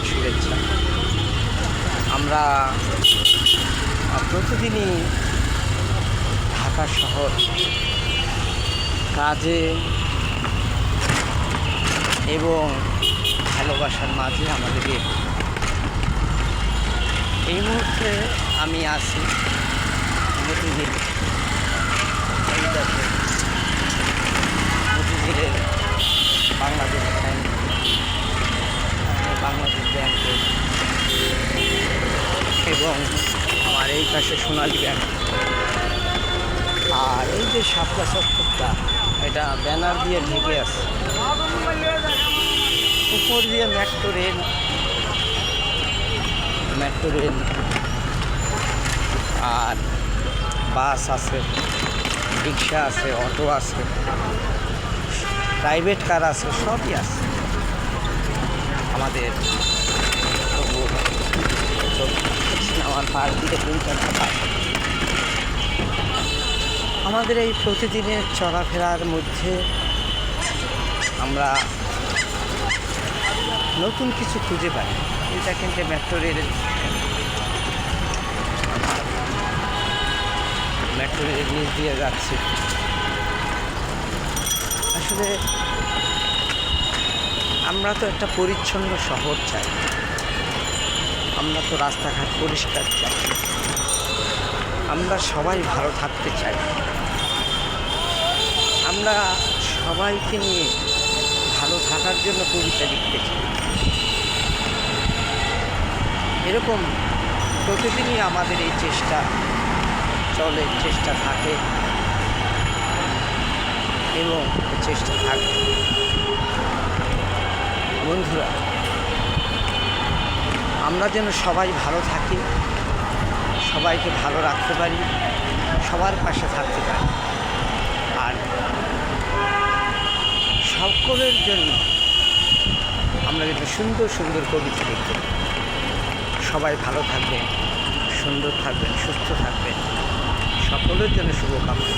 অনেক শুভেচ্ছা। আমরা প্রতিদিনই ঢাকা শহর কাজে এবং ভালোবাসার মাঝে আমাদের এই মুহূর্তে আমি আছি মতিঝিল। মতিঝিলের বাংলাদেশ ব্যাংক, বাংলাদেশ ব্যাংকের এবং আমার এই পাশে সোনালী ব্যাংক। আর এই যে শাপলা চত্বরটা, এটা ব্যানার দিয়ে ঢেকে আছে। উপর দিয়ে মেট্রো রেল আর বাস আছে, রিক্সা আছে, অটো আছে, প্রাইভেট কার আছে, সবই আছে। আমাদের আমার পাশ দিয়ে 3-4টা বাস। আমাদের এই প্রতিদিনের চলাফেরার মধ্যে আমরা নতুন কিছু খুঁজে পাই। এটা কিন্তু মেট্রো রেলের নিচ দিয়ে যাচ্ছে। আসলে আমরা তো একটা পরিচ্ছন্ন শহর চাই, আমরা তো রাস্তাঘাট পরিষ্কার চাই, আমরা সবাই ভালো থাকতে চাই, আমরা সবাইকে নিয়ে ভালো থাকার জন্য কবিতা লিখতে চাই। এরকম প্রতিদিনই আমাদের এই চেষ্টা চলে, চেষ্টা থাকে এবং চেষ্টা থাকবে। বন্ধুরা, আমরা যেন সবাই ভালো থাকি, সবাইকে ভালো রাখতে পারি, সবার পাশে থাকতে পারি, আর সকলের জন্য আমরা কিন্তু সুন্দর সুন্দর কবিতা লিখতে পারি। সবাই ভালো থাকবেন, সুন্দর থাকবেন, সুস্থ থাকবেন, সকলের জন্য শুভকামনা।